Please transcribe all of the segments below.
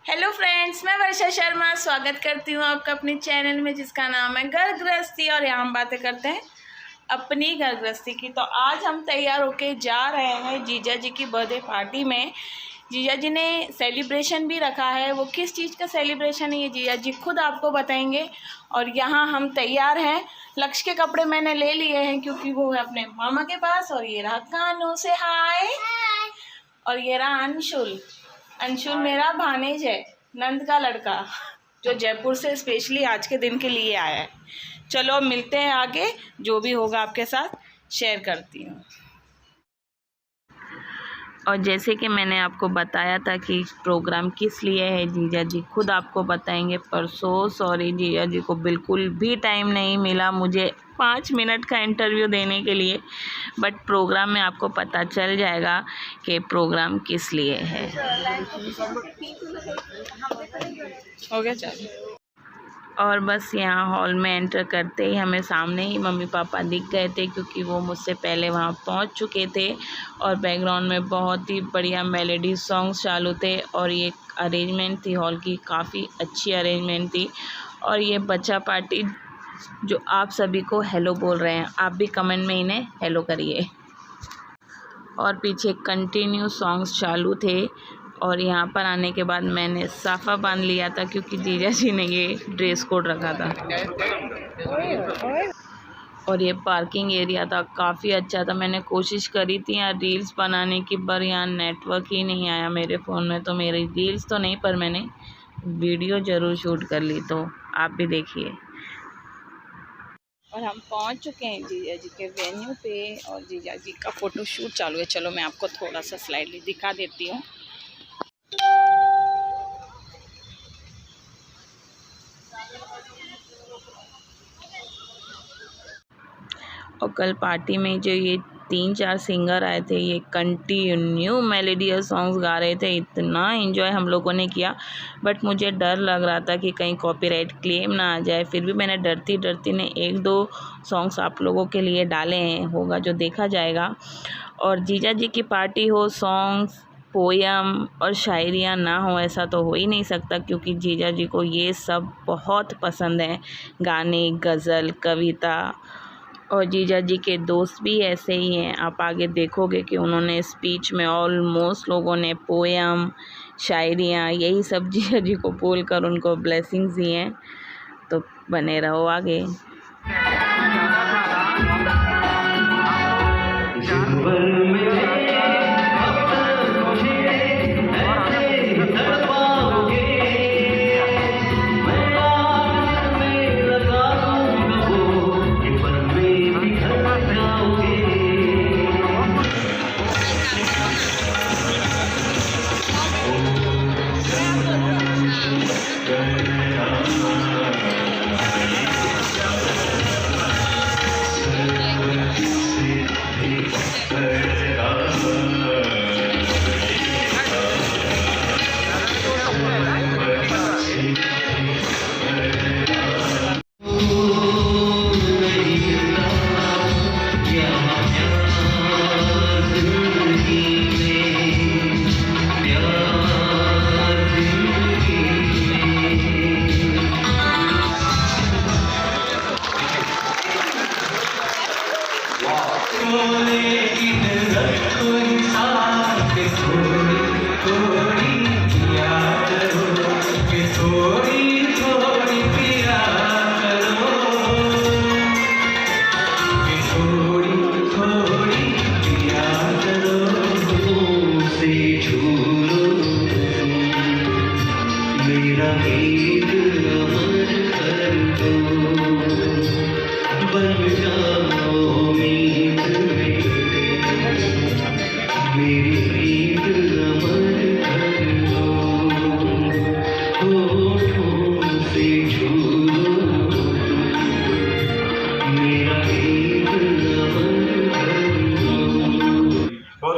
Hello friends, मैं वर्षा शर्मा स्वागत करती हूँ आपका अपने चैनल में जिसका नाम है घर गृहस्थी। और यहाँ हम बातें करते हैं अपनी घर गृहस्थी की। तो आज हम तैयार होके जा रहे हैं जीजा जी की बर्थडे पार्टी में। जीजा जी ने सेलिब्रेशन भी रखा है। वो किस चीज़ का सेलिब्रेशन है ये जीजा जी खुद आपको बताएंगे। और यहाँ हम तैयार हैं। लक्ष्य के कपड़े मैंने ले लिए हैं क्योंकि वो है अपने मामा के पास। और ये रहा कानू से हाय। और ये रहा अंशुल। अंशुल मेरा भानेज है, नंद का लड़का, जो जयपुर से स्पेशली आज के दिन के लिए आया है। चलो अब मिलते हैं आगे, जो भी होगा आपके साथ शेयर करती हूँ। और जैसे कि मैंने आपको बताया था कि प्रोग्राम किस लिए है, जीजा जी खुद आपको बताएंगे। पर सॉरी, जीजा जी को बिल्कुल भी टाइम नहीं मिला मुझे 5 मिनट का इंटरव्यू देने के लिए। बट प्रोग्राम में आपको पता चल जाएगा कि प्रोग्राम किस लिए है। हो गया चल। और बस यहाँ हॉल में एंटर करते ही हमें सामने ही मम्मी पापा दिख गए थे, क्योंकि वो मुझसे पहले वहाँ पहुँच चुके थे। और बैकग्राउंड में बहुत ही बढ़िया मेलोडी सॉन्ग्स चालू थे। और ये अरेंजमेंट थी हॉल की, काफ़ी अच्छी अरेंजमेंट थी। और ये बच्चा पार्टी जो आप सभी को हेलो बोल रहे हैं, आप भी कमेंट में इन्हें हेलो करिए। और पीछे कंटिन्यू सॉन्ग्स चालू थे। और यहाँ पर आने के बाद मैंने साफ़ा बांध लिया था, क्योंकि जीजा जी ने ये ड्रेस कोड रखा था। और ये पार्किंग एरिया था, काफ़ी अच्छा था। मैंने कोशिश करी थी यहाँ रील्स बनाने की, पर यहाँ नेटवर्क ही नहीं आया मेरे फ़ोन में। तो मेरी रील्स तो नहीं, पर मैंने वीडियो ज़रूर शूट कर ली, तो आप भी देखिए। और हम पहुंच चुके हैं जीजा जी के वेन्यू पे। और जीजा जी का फ़ोटो शूट चालू है। चलो मैं आपको थोड़ा सा स्लाइडली दिखा देती हूँ। और कल पार्टी में जो ये 3-4 सिंगर आए थे, ये कंटिन्यू मेलोडियस सॉन्ग्स गा रहे थे। इतना एंजॉय हम लोगों ने किया। बट मुझे डर लग रहा था कि कहीं कॉपीराइट क्लेम ना आ जाए। फिर भी मैंने डरती डरती ने 1-2 सॉन्ग्स आप लोगों के लिए डाले हैं, होगा जो देखा जाएगा। और जीजा जी की पार्टी हो, सॉन्ग्स, पोयम और शायरियाँ ना हो, ऐसा तो हो ही नहीं सकता, क्योंकि जीजा जी को ये सब बहुत पसंद है, गाने, गज़ल, कविता। और जीजा जी के दोस्त भी ऐसे ही हैं। आप आगे देखोगे कि उन्होंने स्पीच में ऑलमोस्ट लोगों ने पोयम, शायरियाँ, यही सब जीजा जी को बोल कर उनको ब्लेसिंग्स दी हैं। तो बने रहो आगे।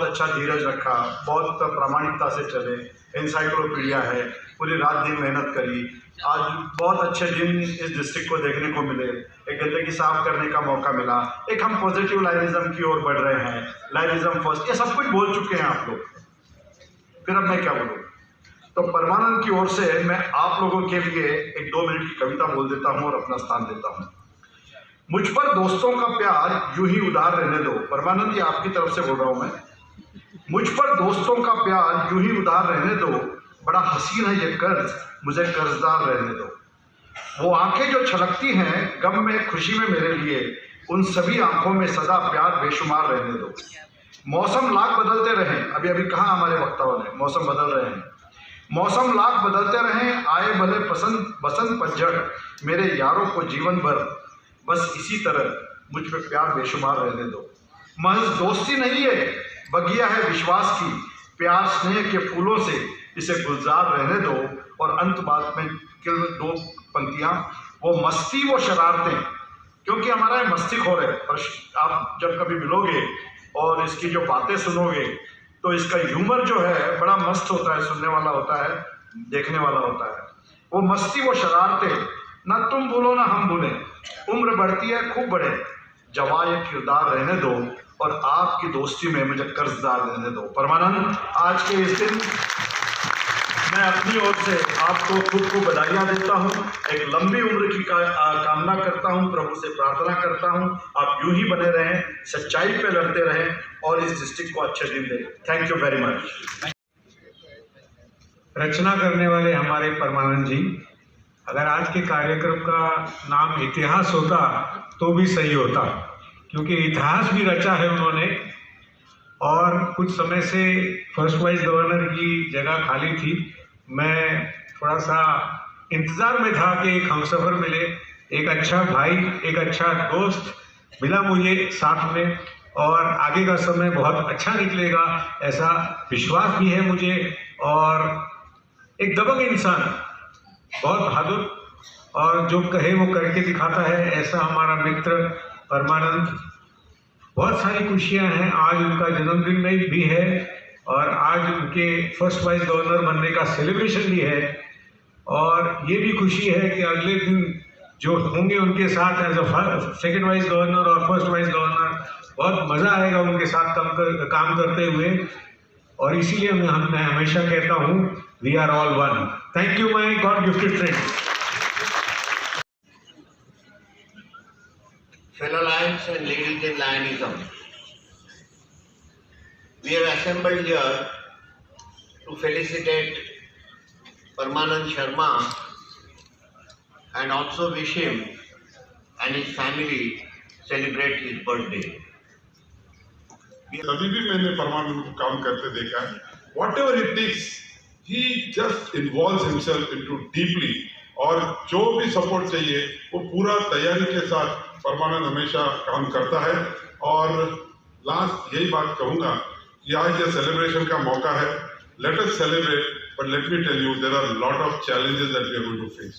अच्छा धीरज रखा, बहुत प्रामाणिकता से चले, एनसाइक्लोपीडिया है, पूरी रात दिन मेहनत करी। आज बहुत अच्छे दिन इस डिस्ट्रिक्ट को देखने को मिले, एक गंदगी साफ करने का मौका मिला, एक हम पॉजिटिव लाइनिज्म की ओर बढ़ रहे हैं, लाइनिज्म फर्स्ट, ये सब कुछ बोल चुके हैं आप लोग, फिर अब मैं क्या बोलूँ। तो परमानंद की ओर से मैं आप लोगों के लिए एक 2 मिनट की कविता बोल देता हूं और अपना स्थान देता हूं। मुझ पर दोस्तों का प्यार यूं ही उधार रहने दो। परमानंद, ये आपकी तरफ से बोल रहा हूं मैं। मुझ पर दोस्तों का प्यार यूं ही उधार रहने दो, बड़ा हसीन है ये कर्ज, मुझे कर्जदार रहने दो। वो आंखें जो छलकती हैं गम में खुशी में मेरे लिए, उन सभी आंखों में सदा प्यार बेशुमार रहने दो। मौसम लाख बदलते रहें, अभी अभी कहा हमारे वक्ताओं ने, मौसम बदल रहे हैं। मौसम लाख बदलते रहें, आए भले पसंद बसंत पतझड़, मेरे यारों को जीवन भर बस इसी तरह मुझ पे प्यार बेशुमार रहने दो। महज दोस्ती नहीं है, बगिया है विश्वास की, प्यार स्नेह के फूलों से इसे गुलजार रहने दो। और अंत बात में केवल 2 पंक्तियां, वो मस्ती वो शरारतें, क्योंकि हमारा ये मस्ती खोर है। और आप जब कभी मिलोगे और इसकी जो बातें सुनोगे तो इसका ह्यूमर जो है बड़ा मस्त होता है, सुनने वाला होता है, देखने वाला होता है। वो मस्ती वो शरारतें, ना तुम भूलो ना हम भूलें, उम्र बढ़ती है खूब बढ़े, जवां ये किरदार रहने दो, और आपकी दोस्ती में मुझे कर्जदार रहने दो। परमानंद, आज के इस दिन मैं अपनी ओर से आपको खुद को बधाइयाँ देता हूँ, एक लंबी उम्र की कामना करता हूँ, प्रभु से प्रार्थना करता हूँ आप यूं ही बने रहें, सच्चाई पे लड़ते रहें और इस डिस्ट्रिक्ट को अच्छे दिन दें। Thank you very much. रचना करने वाले हमारे परमानंद जी, अगर आज के कार्यक्रम का नाम इतिहास होता तो भी सही होता, क्योंकि इतिहास भी रचा है उन्होंने। और कुछ समय से फर्स्ट वाइस गवर्नर की जगह खाली थी, मैं थोड़ा सा इंतज़ार में था कि एक हमसफ़र मिले, एक अच्छा भाई, एक अच्छा दोस्त मिला मुझे साथ में, और आगे का समय बहुत अच्छा निकलेगा ऐसा विश्वास भी है मुझे। और एक दबंग इंसान, बहुत बहादुर, और जो कहे वो करके दिखाता है, ऐसा हमारा मित्र परमानंद। बहुत सारी खुशियां हैं, आज उनका जन्मदिन में भी है और आज उनके फर्स्ट वाइस गवर्नर बनने का सेलिब्रेशन भी है। और ये भी खुशी है कि अगले दिन जो होंगे उनके साथ as a second vice governor और फर्स्ट वाइस गवर्नर, बहुत मज़ा आएगा उनके साथ काम करते हुए। और इसीलिए मैं हमेशा कहता हूँ, we are all one. Thank you my god gifted friends. Fellow Lions and ladies in Lionism, we have assembled here to felicitate Parmanand Sharma and also wish him and his family celebrate his birthday. कभी भी मैंने परमानंद को काम करते देखा है, whatever it takes, he just involves himself into deeply, और जो भी सपोर्ट चाहिए वो पूरा तैयारी के साथ परमानंद हमेशा काम करता है। और लास्ट यही बात कहूँगा कि आज ये सेलिब्रेशन का मौका है, let us celebrate, but let me tell you there are lot of challenges that we are going to face,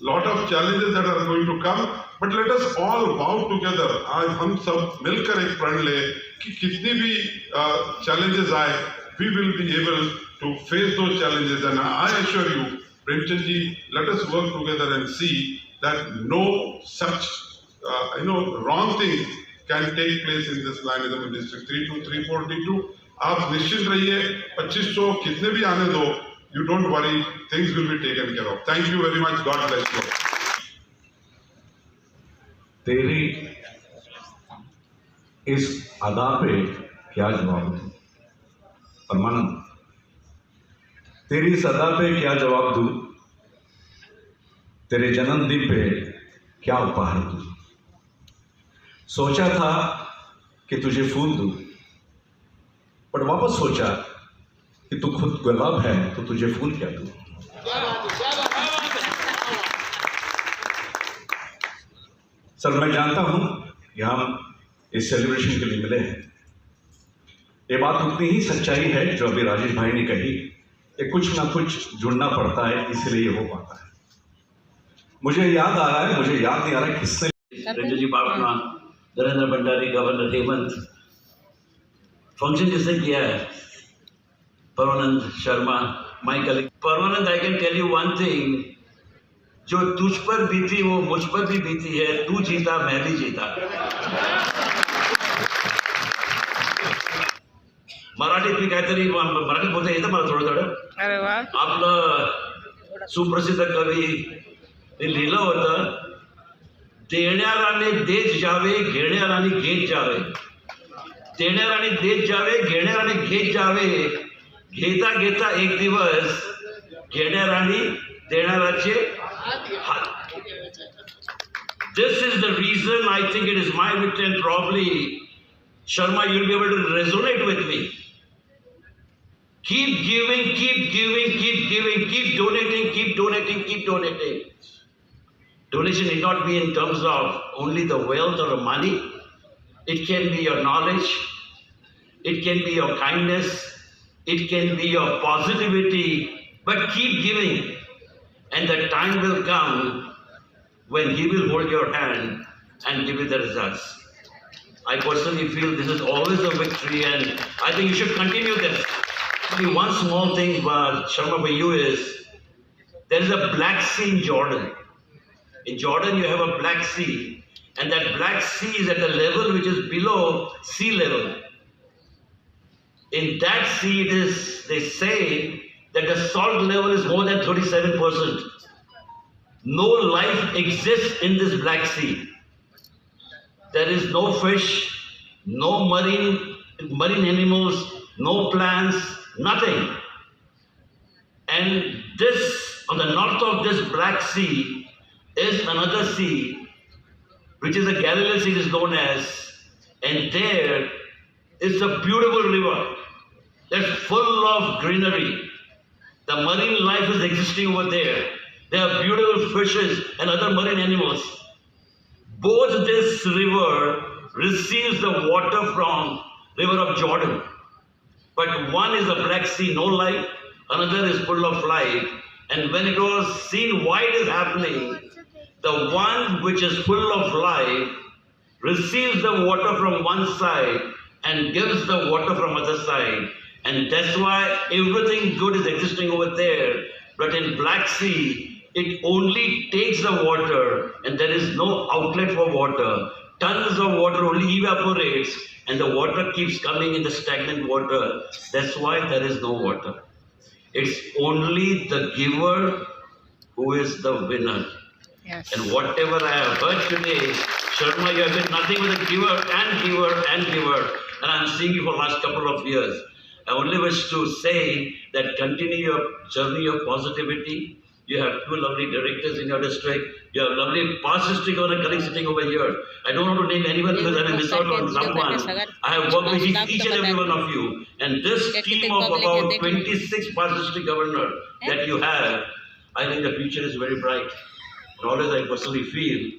lot of challenges that are going to come, but let us all vow together. आज हम सब मिलकर एक प्रण ले कि कितनी भी चैलेंजेस आए, we will be able to face those challenges. And I assure you Premchand ji, let us work together and see that no such wrong thing can take place in this Lionism district 32, 342. आप निश्चिंत रहिए, 2500 कितने भी आने दो, you don't worry, things will be taken care of. Thank you very much. God bless you. तेरी इस अदा पे क्या जवाब दूं परमानंद, तेरी इस अदा पे क्या जवाब दूं, तेरे जन्मदिन पे क्या उपहार दूं। सोचा था कि तुझे फूल दूं, पर वापस सोचा कि तू खुद गुलाब है तो तुझे फूल क्या दूं। सर, मैं जानता हूं कि हम इस सेलिब्रेशन के लिए मिले हैं। ये बात उतनी ही सच्चाई है जो अभी राजेश भाई ने कही कि कुछ ना कुछ जुड़ना पड़ता है, इसलिए ये हो पाता है। मुझे याद आ रहा है, मुझे याद नहीं आ रहा है किसने, रंजू जी पापना, नरेंद्र भंडारी, गवर्नर हेमंत, फंक्शन जिसने किया है, Parmanand Sharma, my colleague. Parmanand, I can tell you one thing, जो तुझ पर बीती वो मुझ पर भी बीती है, तू जीता मैं भी जीता। मराठीत मी काहीतरी, मराठीत बोलता येतं मला थोडं थोडं, अरे वाह. आपलं सुप्रसिद्ध कवी लिहिलं होतं, देणाराने देत जावे, घेणाराने घेत जावे. देणाराने देत जावे, घेणाराने घेत जावे. घेता घेता एक दिवस घेणाराने देणाराचे हात. This is the reason I think it is my wish, and probably Sharma, you'll be able to resonate with me. Keep giving, keep giving, keep giving, keep donating, keep donating, keep donating. Donation need not be in terms of only the wealth or the money. It can be your knowledge, it can be your kindness, it can be your positivity, but keep giving, and the time will come when he will hold your hand and give you the results. I personally feel this is always a victory, and I think you should continue this. Only one small thing, Sharma, for you is, there is a Black Sea in Jordan. In Jordan, you have a Black Sea, and that Black Sea is at a level which is below sea level. In that sea, they say that the salt level is more than 37%. No life exists in this Black Sea. There is no fish, no marine animals, no plants, nothing. And this, on the north of this Black Sea, is another sea, which is the Galilee Sea, is known as, and there is a beautiful river that's full of greenery. The marine life is existing over there. There are beautiful fishes and other marine animals. Both this river receives the water from river of Jordan. But one is a Black Sea, no life, another is full of life. And when it was seen why it is happening, the one which is full of life receives the water from one side and gives the water from other side. And that's why everything good is existing over there. But in Black Sea, it only takes the water and there is no outlet for water. Tons of water only evaporates and the water keeps coming in the stagnant water. That's why there is no water. It's only the giver who is the winner. Yes. And whatever I have heard today, Sharma, you have been nothing but a giver and giver and giver. And I'm seeing you for the last couple of years. I only wish to say that continue your journey of positivity. You have two lovely directors in your district. You have lovely past district owner colleagues sitting over here. I don't want to name anyone because I may miss out on someone. I have worked with each and every one of you. And this team of about 26 past district governors that you have, I think the future is very bright. And always I personally feel,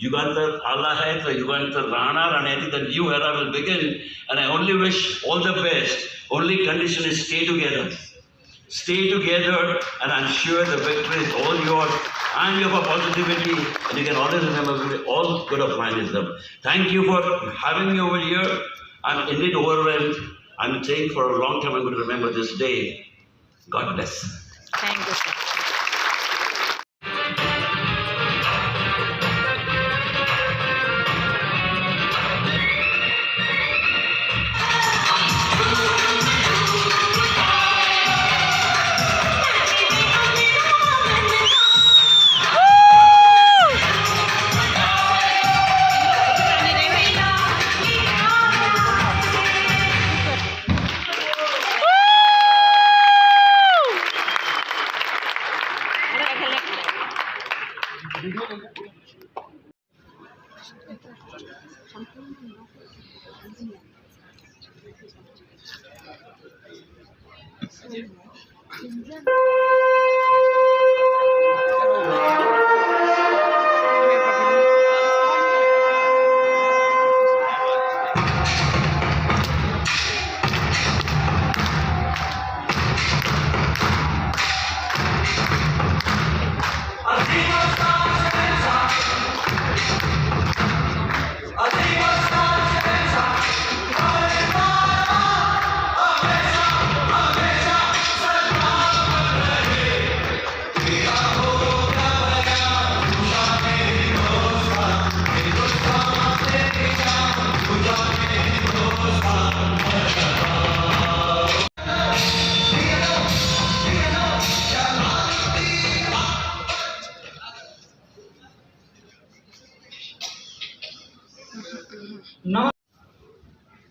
Yugantar Allah hai, so Yugantar Rana, and I think the new era will begin. And I only wish all the best. Only condition is stay together. Stay together, and I'm sure the victory is all yours. I'm here for positivity, and you can always remember all good of mine is them. Thank you for having me over here. I'm indeed overwhelmed. I'm saying for a long time I'm going to remember this day. God bless. Thank you, sir.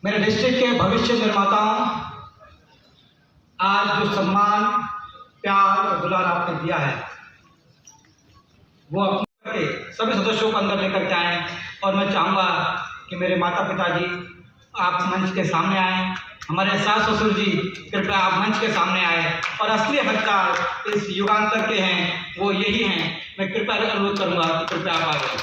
मेरे district के भविष्य निर्माताओं, आज जो सम्मान, प्यार और दुलार आपने दिया है वो अपने सभी सदस्यों को अंदर लेकर के आएँ। और मैं चाहूँगा कि मेरे माता पिताजी आप मंच के सामने आएँ, हमारे सास ससुर जी कृपया आप मंच के सामने आए, और असली हकदार इस युगांतर के हैं वो यही हैं। मैं कृपया अनुरोध करूँगा कि कृपया आप आए।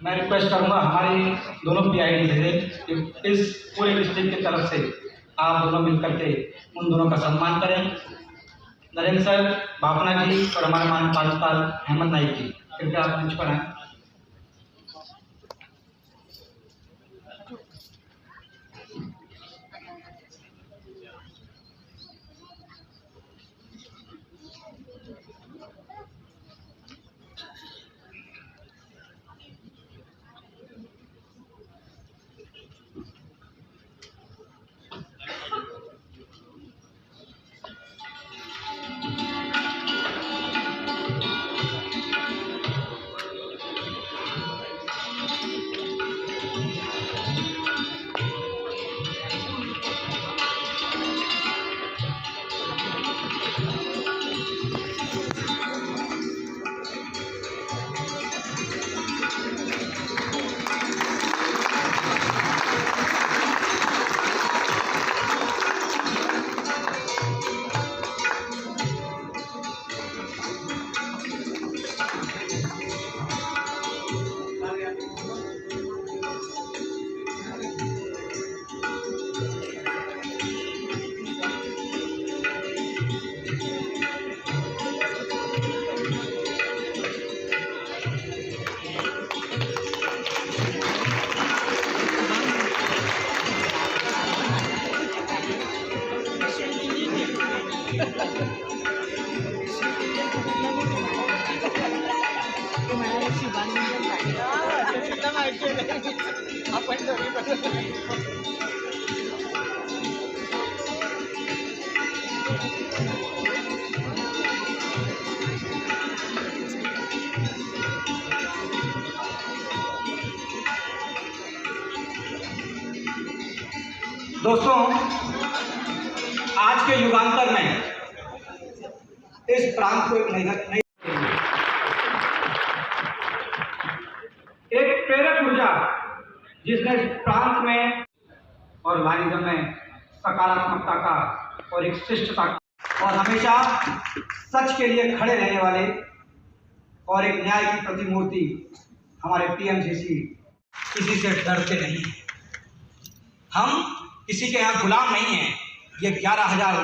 मैं रिक्वेस्ट करूंगा हमारी दोनों PID से कि इस पूरे डिस्ट्रिक्ट की तरफ से आप दोनों मिलकर के उन दोनों का सम्मान करें। नरेंद्र सर, बापना जी और हमारे माननीय प्रांशुपाल हेमंत नाइक जी, कृपया आप मंच पर आएँ। दोस्तों, आज के युगांतर में इस प्रांत को एक प्रेरक ऊर्जा जिसने इस प्रांत में और लाइनिज्म में सकारात्मकता का और एक शिष्टता का और हमेशा सच के लिए खड़े रहने वाले और एक न्याय की प्रतिमूर्ति हमारे PMCC किसी से डरते नहीं हैं। हम किसी के यहाँ गुलाम नहीं हैं। ये 11,000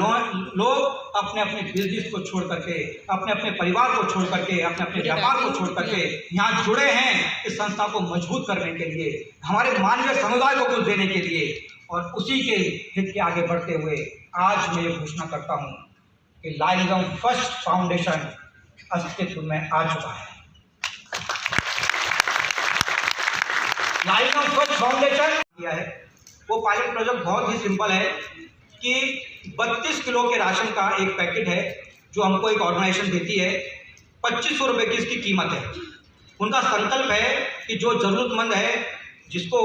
लोग अपने अपने बिजनेस को छोड़ करके, अपने अपने परिवार को छोड़ करके, अपने अपने व्यापार को छोड़ करके यहाँ जुड़े हैं इस संस्था को मजबूत करने के लिए, हमारे मानवीय समुदाय को कुछ देने के लिए। और उसी के हित के आगे बढ़ते हुए आज मैं ये घोषणा करता हूँ कि लाइनिज्म फर्स्ट फाउंडेशन अस्तित्व में आ चुका है। लाइनिज्म फर्स्ट फाउंडेशन किया है वो पायलट प्रोजेक्ट बहुत ही सिंपल है कि 32 किलो के राशन का एक पैकेट है जो हमको एक ऑर्गेनाइजेशन देती है। 2500 रुपये की इसकी कीमत है। उनका संकल्प है कि जो ज़रूरतमंद है, जिसको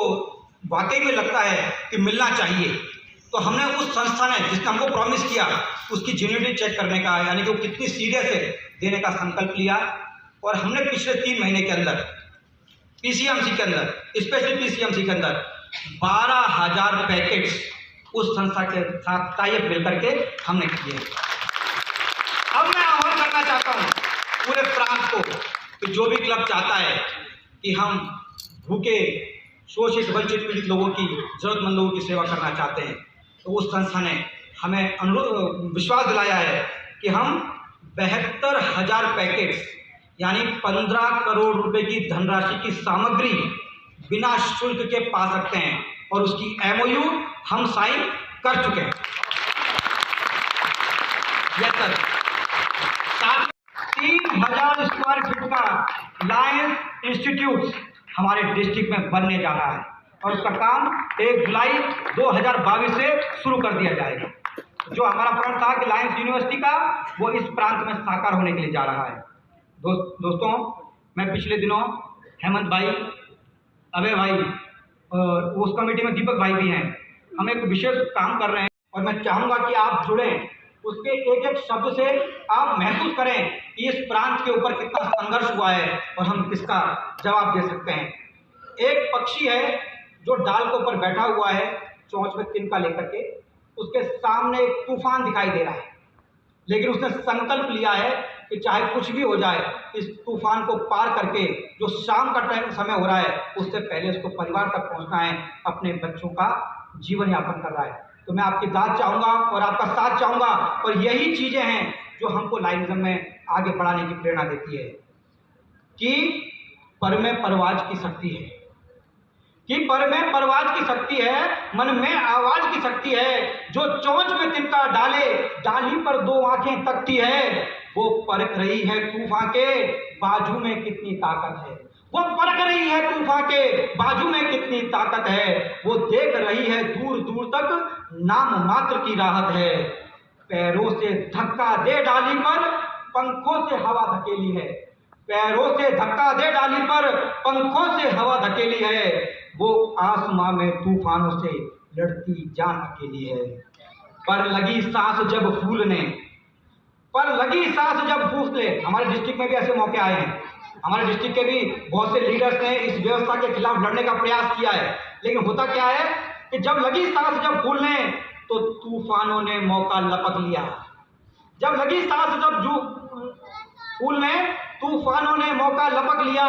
वाकई में लगता है कि मिलना चाहिए, तो हमने उस संस्था ने जिसने हमको प्रॉमिस किया उसकी जेन्युइनिटी चेक करने का, यानी कि वो कितनी सीरियस है, देने का संकल्प लिया। और हमने पिछले 3 महीने के अंदर PCMC के अंदर, स्पेशली PCMC के अंदर 12,000 पैकेट्स उस संस्था के साथ टाई अप मिलकर के हमने किए। अब मैं आह्वान करना चाहता हूँ पूरे प्रांत को कि जो भी क्लब चाहता है कि हम भूखे, शोषित, वंचित, पीड़ित लोगों की, जरूरतमंद लोगों की सेवा करना चाहते हैं, तो उस संस्था ने हमें विश्वास दिलाया है कि हम 72,000 पैकेट्स यानी 15 करोड़ रुपए की धनराशि की सामग्री बिना शुल्क के पा सकते हैं। और उसकी MOU हम साइन कर चुके हैं। Yes sir. 3000 स्क्वायर फीट का लायंस इंस्टीट्यूट हमारे डिस्ट्रिक्ट में बनने जा रहा है और उसका काम 1 जुलाई 2022 से शुरू कर दिया जाएगा। जो हमारा प्रण था कि लायंस यूनिवर्सिटी का, वो इस प्रांत में साकार होने के लिए जा रहा है। दोस्तों, मैं पिछले दिनों हेमंत भाई, अभय भाई और उस कमेटी में दीपक भाई भी हैं, हम एक विशेष काम कर रहे हैं और मैं चाहूँगा कि आप जुड़ें, उसके एक एक शब्द से आप महसूस करें कि इस प्रांत के ऊपर कितना संघर्ष हुआ है और हम किसका जवाब दे सकते हैं। एक पक्षी है जो डाल के ऊपर बैठा हुआ है, चोंच में तिनका लेकर के, उसके सामने एक तूफान दिखाई दे रहा है, लेकिन उसने संकल्प लिया है कि चाहे कुछ भी हो जाए, इस तूफान को पार करके जो शाम का टाइम समय हो रहा है उससे पहले उसको परिवार तक पहुंचना है, अपने बच्चों का जीवन यापन कर रहा है। तो मैं आपकी दाद चाहूँगा और आपका साथ चाहूँगा, और यही चीज़ें हैं जो हमको लाइनिज्म में आगे बढ़ाने की प्रेरणा देती है कि पर में परवाज की शक्ति है, कि पर में परवाज की शक्ति है, मन में आवाज की शक्ति है। जो चोंच में तिनका डाले, डाली पर 2 आंखें तकती है, वो परख रही है तूफान के बाजू में कितनी ताकत है। वो परख रही है तूफान के बाजू में कितनी ताकत है। वो देख रही है दूर दूर तक नाम मात्र की राहत है। पैरों से धक्का दे डाली पर पंखों से हवा धकेली है। पैरों से धक्का दे डाली पर पंखों से हवा धकेली है। वो आसमां में तूफानों से लड़ती जान अकेली है। पर लगी सांस जब फूलने, पर लगी सांस जब फूलने, हमारे डिस्ट्रिक्ट में भी ऐसे मौके आए हैं। हमारे डिस्ट्रिक्ट के भी बहुत से लीडर्स ने इस व्यवस्था के खिलाफ लड़ने का प्रयास किया है, लेकिन होता क्या है कि जब लगी सांस जब फूलने तो तूफानों ने मौका लपक लिया। जब लगी सांस जब फूलने, तूफानों ने मौका लपक लिया।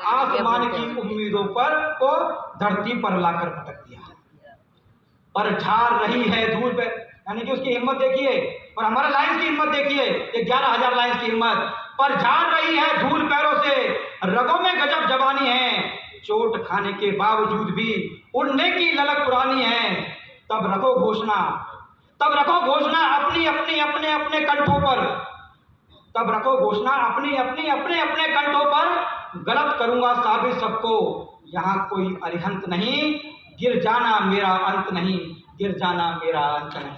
आसमान की उम्मीदों पर को धरती पर लाकर पटक दिया। पर झाड़ रही है धूल पे, यानी कि उसकी हिम्मत देखिए, और हमारा लायंस की हिम्मत देखिए, 11,000 लायंस की हिम्मत। पर झाड़ रही है धूल पैरों से, रगों में गजब जवानी है। चोट खाने के बावजूद भी उड़ने की ललक पुरानी है। तब रखो घोषणा, तब रखो घोषणा अपनी अपनी अपने अपने कंठों पर, तब रखो घोषणा अपनी अपनी अपने अपने कंठों पर। गलत करूंगा साबित सबको, यहाँ कोई अरिहंत नहीं, गिर जाना मेरा अंत नहीं, गिर जाना मेरा अंत नहीं।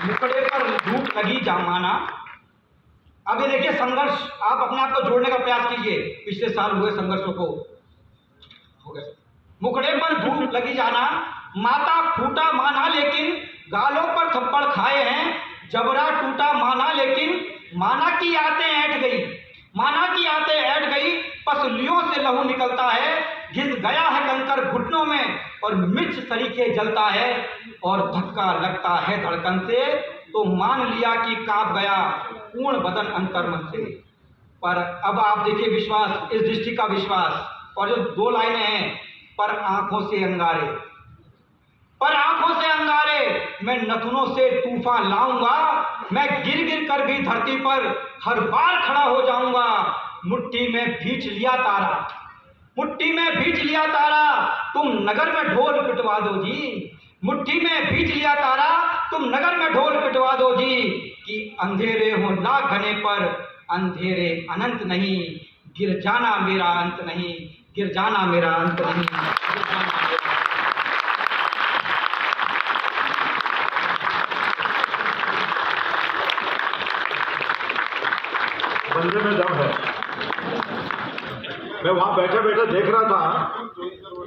मुकड़े पर धूप लगी जमाना। अब ये देखिए संघर्ष, आप अपने आप को जोड़ने का प्रयास कीजिए, पिछले साल हुए संघर्षों को। हो गए मुकड़े पर धूप लगी जाना, माता फूटा माना लेकिन गालों पर थप्पड़ खाए हैं। जबरा टूटा माना लेकिन माना की आते ऐंठ गई, माना की आते ऐंठ गई। पसलियों से लहू निकलता है, घिस गया है कंकर घुटनों में और मिर्च सरीखे जलता है। और धक्का लगता है धड़कन से तो मान लिया कि कांप गया पूर्ण बदन अंतर्मन से। पर अब आप देखिए विश्वास, इस दृष्टि का विश्वास। और जो 2 लाइनें हैं, पर आंखों से अंगारे, पर आंखों से अंगारे, मैं नथुनों से तूफान लाऊंगा। मैं गिर गिर कर भी धरती पर हर बार खड़ा हो जाऊंगा। मुट्ठी में भींच लिया तारा, मुट्ठी में भींच लिया तारा, तुम नगर में ढोल पिटवा दो जी। मुट्ठी में भींच लिया तारा, तुम नगर में ढोल पिटवा दो जी। कि अंधेरे हो लाख घने पर अंधेरे अनंत नहीं, गिर जाना मेरा अंत नहीं, गिर जाना मेरा अंत नहीं, गिर जाना मेरा। बंदे में दम है। मैं वहाँ बैठे बैठे देख रहा था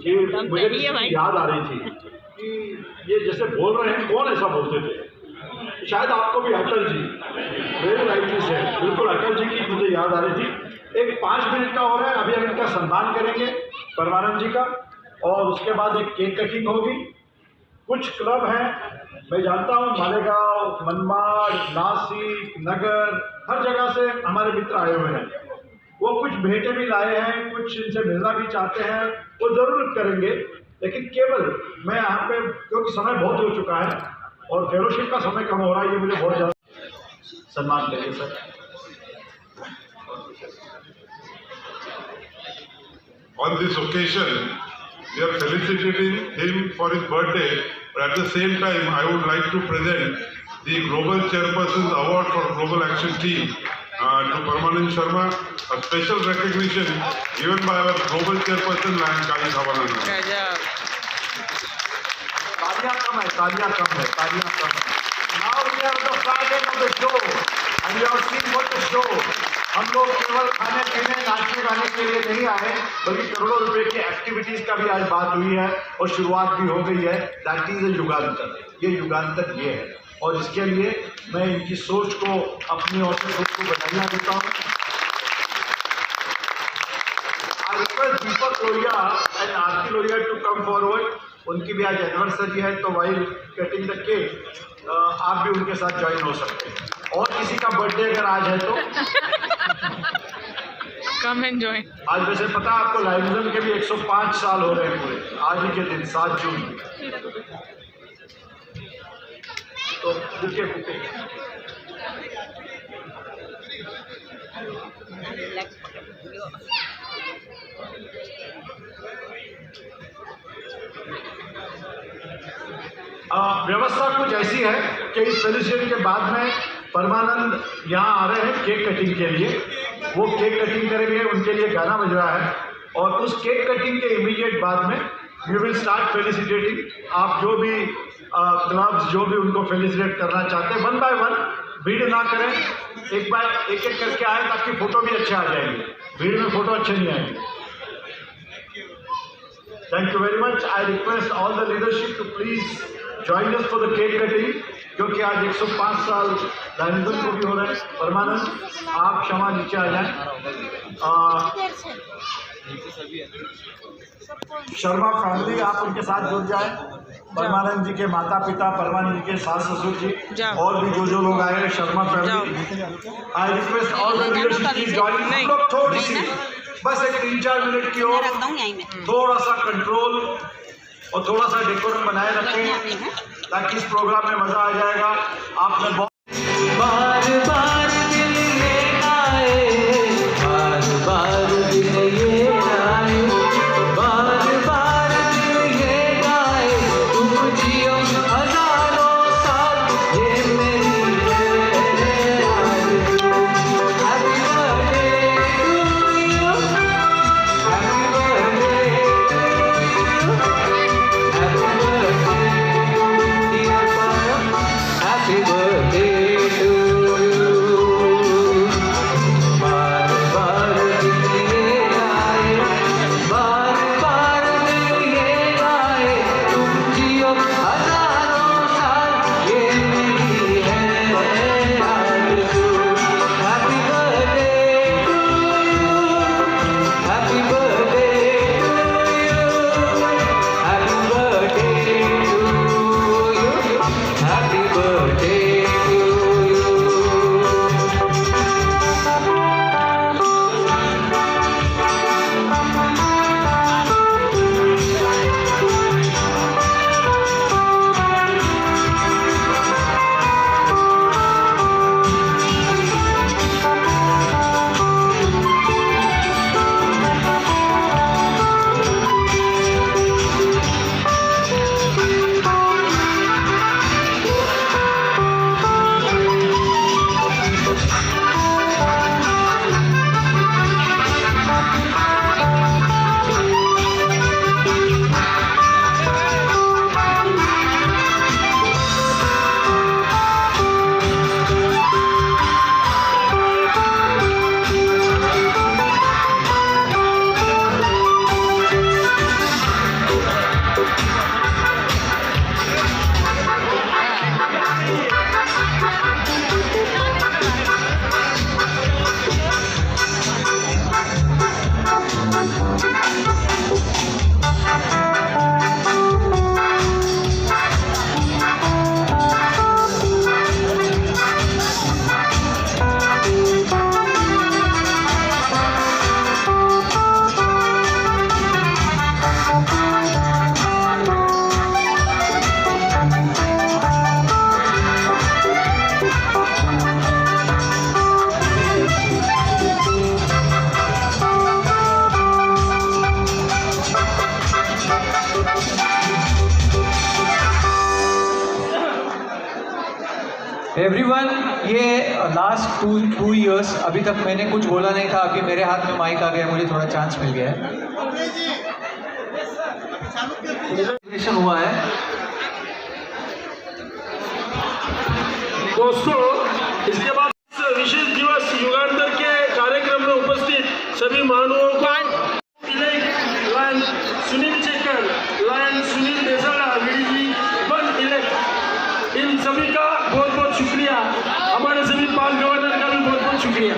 कि मुझे याद आ रही थी कि ये जैसे बोल रहे हैं, कौन ऐसा बोलते थे? शायद आपको भी अटल जी, वेरी राइटली से, बिल्कुल अटल जी की मुझे याद आ रही थी। एक 5 मिनट का हो रहा है, अभी हम इनका सम्मान करेंगे परमानंद जी का, और उसके बाद एक केक कटिंग होगी। कुछ क्लब हैं, मैं जानता हूँ मालेगांव, मनमाड़, नासिक, नगर, हर जगह से हमारे मित्र आए हुए हैं। वो कुछ भेंटें भी लाए हैं, कुछ इनसे मिलना भी चाहते हैं, वो ज़रूर करेंगे। लेकिन केवल मैं यहाँ पे, क्योंकि समय बहुत हो चुका है और फेलोशिप का समय कम हो रहा है, ये मुझे बहुत ज़्यादा सम्मान देंगे sir. On this occasion, we are felicitating him for his birthday. But at the same time, I would like to present the Global Chairperson's Award for Global Action Team to Parmanand Sharma, a special recognition given by our Global Chairperson, Lion Kali Dhawanand. तालियां कम है, तालियां कम है, तालियां कम है. Now we have the flag end of the show and you have seen what the show. हम लोग केवल खाने पीने नाचने गाने के लिए नहीं आए, बल्कि करोड़ों रुपए की एक्टिविटीज का भी आज बात हुई है और शुरुआत भी हो गई है. दैट इज अ युगांतर. ये युगांतर ये है और इसके लिए मैं इनकी सोच को, अपनी ओर से सोच को बधाइयाँ देता हूँ. I request Deepak Lohia and Aarti Lohia to come forward. उनकी भी आज एनिवर्सरी है, तो वाइल कटिंग द केक आप भी उनके साथ ज्वाइन हो सकते हैं. और किसी का बर्थडे अगर आज है तो कम एंड ज्वाइन. आज वैसे पता है आपको, लाइविजन के भी 105 साल हो रहे हैं पूरे आज ही के दिन 7 जून. तो बुके बुके व्यवस्था कुछ ऐसी है कि इस सेलिब्रेशन के बाद में परमानंद यहाँ आ रहे हैं केक कटिंग के लिए. वो केक कटिंग करेंगे, उनके लिए गाना बज रहा है और उस केक कटिंग के इमीडिएट बाद में वी विल स्टार्ट फेलिसिटेटिंग. आप जो भी क्लब्स जो भी उनको फेलिसिटेट करना चाहते हैं, वन बाय वन, भीड़ ना करें, एक एक करके आए ताकि फोटो भी अच्छे आ जाएंगे. भीड़ में फोटो अच्छे नहीं आएंगे. Thank you very much. I request all the leadership to please join us for the cake cutting, क्योंकि आज 105 साल लाइनिज्म को भी हो रहे हैं. परमानंद, आप क्षमा नीचे आ जाएं. शर्मा फैमिली आप उनके साथ जुड़ जाए. परमानंद जी के माता पिता, परमानंद जी के सास ससुर जी और भी जो लोग आए हैं, Sharma family. I request all the leadership की ज्वाइनिंग. हम लोग थोड़ी सी बस एक 3-4 मिनट की ओर थोड़ा सा कंट्रोल और थोड़ा सा डेकोरम बनाए रखें ताकि इस प्रोग्राम में मजा आ जाएगा. आपने बहुत बार बार दिल में आए, बार बार दिल ये आए, बार बार दिल ये गाए, तुम जियो हजारों साल, ये मेरी है आरज़ू. Happy birthday to you, happy birthday to you, happy birthday dear Payal, happy birthday to you. Everyone, ये लास्ट टू इयर्स अभी तक मैंने कुछ बोला नहीं था, अभी मेरे हाथ में माइक आ गया, मुझे थोड़ा चांस मिल गया है। हुआ है दोस्तों, इसके बाद विशेष दिवस युगांतर के कार्यक्रम में उपस्थित सभी महानुभावों को lion Sunil Chekar, lion Sunil Desada, VD one elect, इन सभी का बहुत बहुत शुक्रिया। हमारे सभी 5 गवर्नर का भी बहुत बहुत शुक्रिया।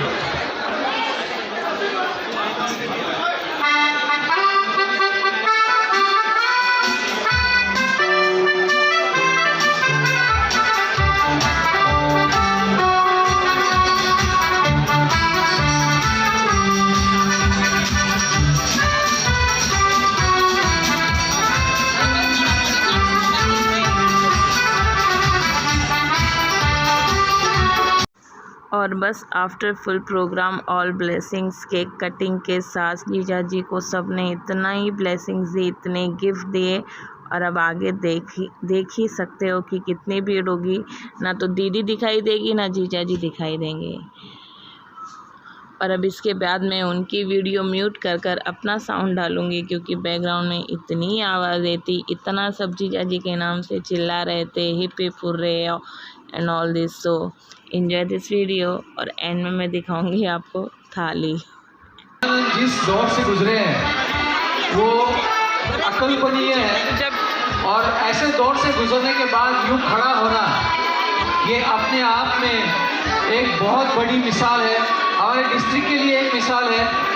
और बस after full program all blessings, cake cutting के साथ जीजा जी को सब ने इतना ही ब्लेसिंग्स दी, इतने गिफ्ट दिए। और अब आगे देख ही सकते हो कि कितनी भीड़ होगी। ना तो दीदी दिखाई देगी, ना जीजा जी दिखाई देंगे। और अब इसके बाद मैं उनकी वीडियो म्यूट कर अपना साउंड डालूँगी, क्योंकि बैकग्राउंड में इतनी आवाज़ थी, इतना सब जीजा जी के नाम से चिल्ला रहे थे, hip hip hurray and all this. So enjoy this video. और एंड में मैं दिखाऊंगी आपको थाली। जिस दौर से गुजरे हैं वो अकल्पनीय है, और ऐसे दौर से गुजरने के बाद यूँ खड़ा होना, ये अपने आप में एक बहुत बड़ी मिसाल है, हमारे डिस्ट्रिक्ट के लिए एक मिसाल है।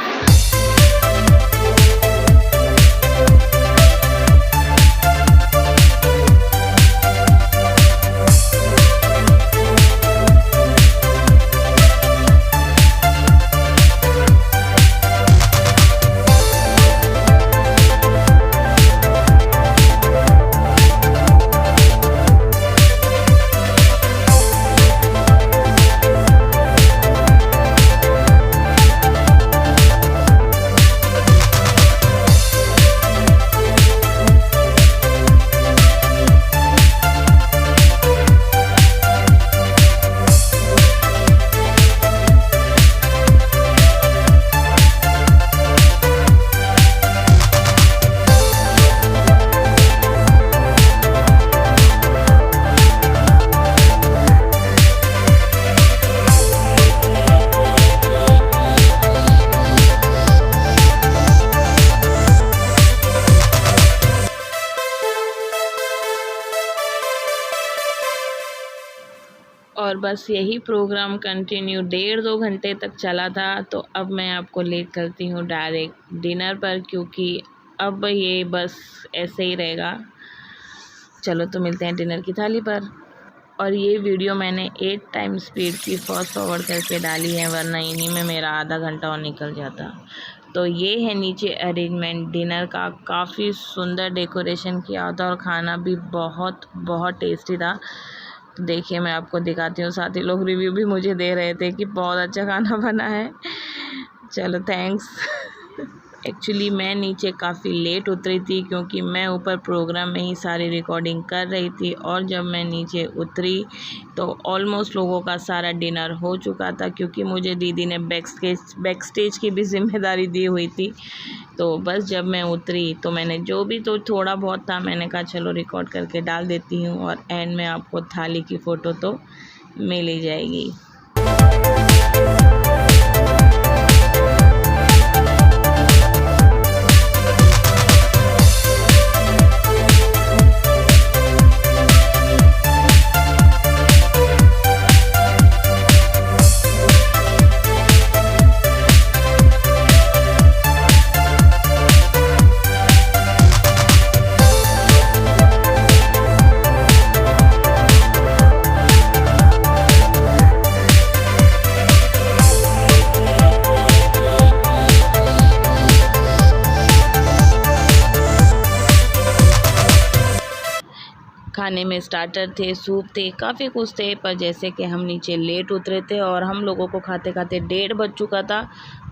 और बस यही प्रोग्राम कंटिन्यू 1.5-2 घंटे तक चला था। तो अब मैं आपको लेट करती हूँ डायरेक्ट डिनर पर, क्योंकि अब ये बस ऐसे ही रहेगा। चलो तो मिलते हैं डिनर की थाली पर। और ये वीडियो मैंने 8 टाइम स्पीड की फास्ट फॉरवर्ड करके डाली है, वरना इन्हीं में मेरा आधा घंटा और निकल जाता। तो ये है नीचे अरेंजमेंट डिनर का, काफ़ी सुंदर डेकोरेशन किया था और खाना भी बहुत बहुत टेस्टी था। तो देखिए मैं आपको दिखाती हूँ, साथ ही लोग रिव्यू भी मुझे दे रहे थे कि बहुत अच्छा खाना बना है। चलो थैंक्स। एक्चुअली मैं नीचे काफ़ी लेट उतरी थी, क्योंकि मैं ऊपर प्रोग्राम में ही सारी रिकॉर्डिंग कर रही थी। और जब मैं नीचे उतरी तो ऑलमोस्ट लोगों का सारा डिनर हो चुका था, क्योंकि मुझे दीदी ने बैक स्टेज की भी जिम्मेदारी दी हुई थी। तो बस जब मैं उतरी तो मैंने जो भी तो थोड़ा बहुत था, मैंने कहा चलो रिकॉर्ड करके डाल देती हूँ। और एंड में आपको थाली की फ़ोटो तो मिल ही जाएगी। खाने में स्टार्टर थे, सूप थे, काफ़ी कुछ थे, पर जैसे कि हम नीचे लेट उतरे थे और हम लोगों को खाते खाते 1:30 बज चुका था,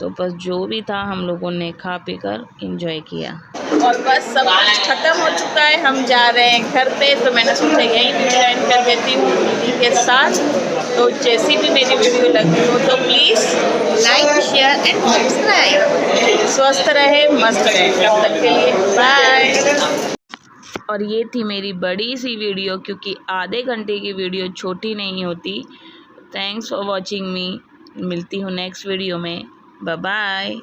तो बस जो भी था हम लोगों ने खा पी कर इंजॉय किया। और बस सब कुछ ख़त्म हो चुका है, हम जा रहे हैं घर पे, तो मैंने सोचा यही वीडियो एंड कर देती हूँ दीदी के साथ। तो जैसी भी मेरी वीडियो लगी हो तो please like, share and subscribe. स्वस्थ रहे, मस्त रहे, तब तक के लिए बाय। और ये थी मेरी बड़ी सी वीडियो, क्योंकि आधे घंटे की वीडियो छोटी नहीं होती। Thanks for watching me. मिलती हूँ नेक्स्ट वीडियो में। Bye bye.